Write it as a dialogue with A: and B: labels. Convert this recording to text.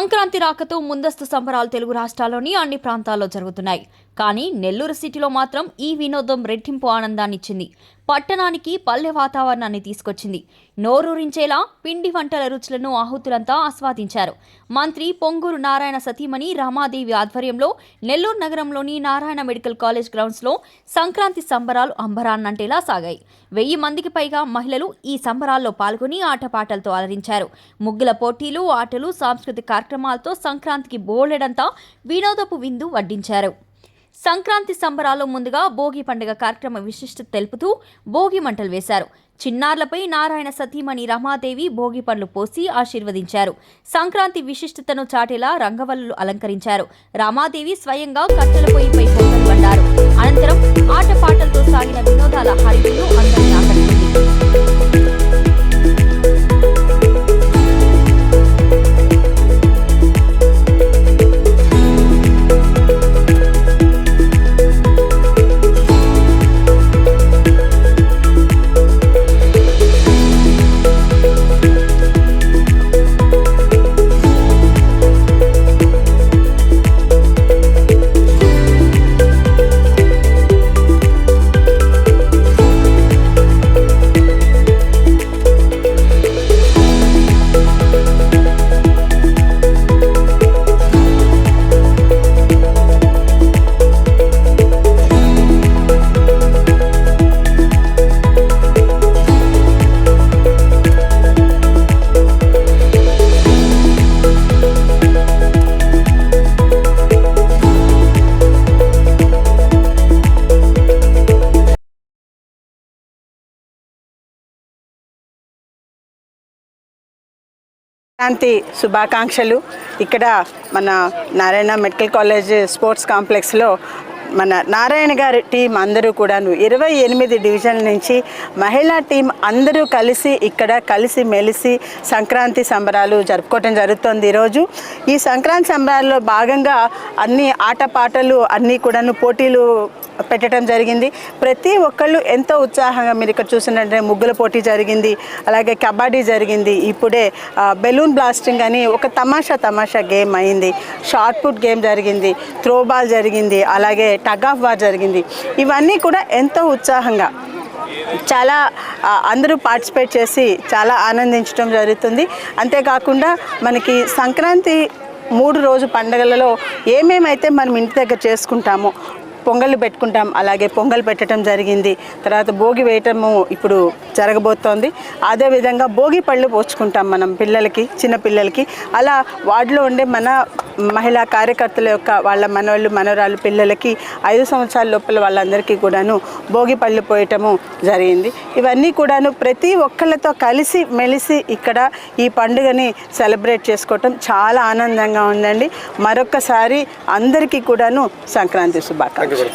A: సంక్రాంతి రాకతో ముందస్తు సంబరాలు తెలుగు రాష్ట్రాల్లోని అన్ని ప్రాంతాల్లో జరుగుతున్నాయి. కానీ నెల్లూరు సిటీలో మాత్రం ఈ వినోదం రెట్టింపు ఆనందాన్నిచ్చింది. పట్టణానికి పల్లె వాతావరణాన్ని తీసుకొచ్చింది. నోరూరించేలా పిండి వంటల రుచులను ఆహుతులంతా ఆస్వాదించారు. మంత్రి పొంగూరు నారాయణ సతీమణి రమాదేవి ఆధ్వర్యంలో నెల్లూరు నగరంలోని నారాయణ మెడికల్ కాలేజ్ గ్రౌండ్స్లో సంక్రాంతి సంబరాలు అంబరాన్నంటేలా సాగాయి. 1000 మందికి పైగా మహిళలు ఈ సంబరాల్లో పాల్గొని ఆటపాటలతో అలరించారు. ముగ్గుల పోటీలు, ఆటలు, సాంస్కృతిక కార్యక్రమాలతో సంక్రాంతికి బోలెడంతా వినోదపు విందు వడ్డించారు. సంక్రాంతి సంబరాల్లో ముందుగా భోగి పండుగ కార్యక్రమ విశిష్టత తెలుపుతూ భోగి మంటలు వేశారు. చిన్నారులపై నారాయణ సతీమణి రమాదేవి భోగి పండ్లు పోసి ఆశీర్వదించారు. సంక్రాంతి విశిష్టతను చాటేలా రంగవల్లులు అలంకరించారు. రమాదేవి స్వయంగా కట్టెల పొయ్యిపై పొంగలు వండారు. అనంతరం ఆటపాటలతో సాగిన వినోదాల హరివిల్లు అందరినీ ఆకట్టుకుంది.
B: సంక్రాంతి శుభాకాంక్షలు. ఇక్కడ మన నారాయణ మెడికల్ కాలేజ్ స్పోర్ట్స్ కాంప్లెక్స్లో మన నారాయణ గారి టీం అందరూ కూడాను 28 డివిజన్ల నుంచి మహిళా టీం అందరూ కలిసి ఇక్కడ కలిసి మెలిసి సంక్రాంతి సంబరాలు జరుపుకోవటం జరుగుతుంది. ఈరోజు ఈ సంక్రాంతి సంబరాల్లో భాగంగా అన్ని ఆటపాటలు అన్నీ కూడాను పోటీలు పెట్టడం జరిగింది. ప్రతి ఒక్కళ్ళు ఎంతో ఉత్సాహంగా మీరు ఇక్కడ చూసినట్టే ముగ్గుల పోటీ జరిగింది, అలాగే కబడ్డీ జరిగింది, ఇప్పుడే బెలూన్ బ్లాస్టింగ్ అని ఒక తమాషా గేమ్ అయింది, షార్ట్ పుట్ గేమ్ జరిగింది, త్రోబాల్ జరిగింది, అలాగే టగ్ ఆఫ్ వార్ జరిగింది. ఇవన్నీ కూడా ఎంతో ఉత్సాహంగా చాలా అందరూ పార్టిసిపేట్ చేసి చాలా ఆనందించడం జరుగుతుంది. అంతేకాకుండా మనకి సంక్రాంతి 3 రోజు పండుగలలో ఏమేమైతే మనం ఇంటి దగ్గర చేసుకుంటామో పొంగళ్ళు పెట్టుకుంటాం, అలాగే పొంగల్ పెట్టడం జరిగింది. తర్వాత భోగి వేయటము ఇప్పుడు జరగబోతోంది. అదేవిధంగా భోగి పళ్ళు పోసుకుంటాం మనం పిల్లలకి, చిన్నపిల్లలకి. అలా వార్డులో ఉండే మన మహిళా కార్యకర్తల యొక్క వాళ్ళ మనవాళ్ళు మనవరాలు పిల్లలకి 5 సంవత్సరాల లోపల వాళ్ళందరికీ కూడాను భోగి పళ్ళు పోయటము జరిగింది. ఇవన్నీ కూడాను ప్రతి ఒక్కళ్ళతో కలిసి మెలిసి ఇక్కడ ఈ పండుగని సెలబ్రేట్ చేసుకోవటం చాలా ఆనందంగా ఉందండి. మరొక్కసారి అందరికీ కూడాను సంక్రాంతి శుభాకాంక్షలు.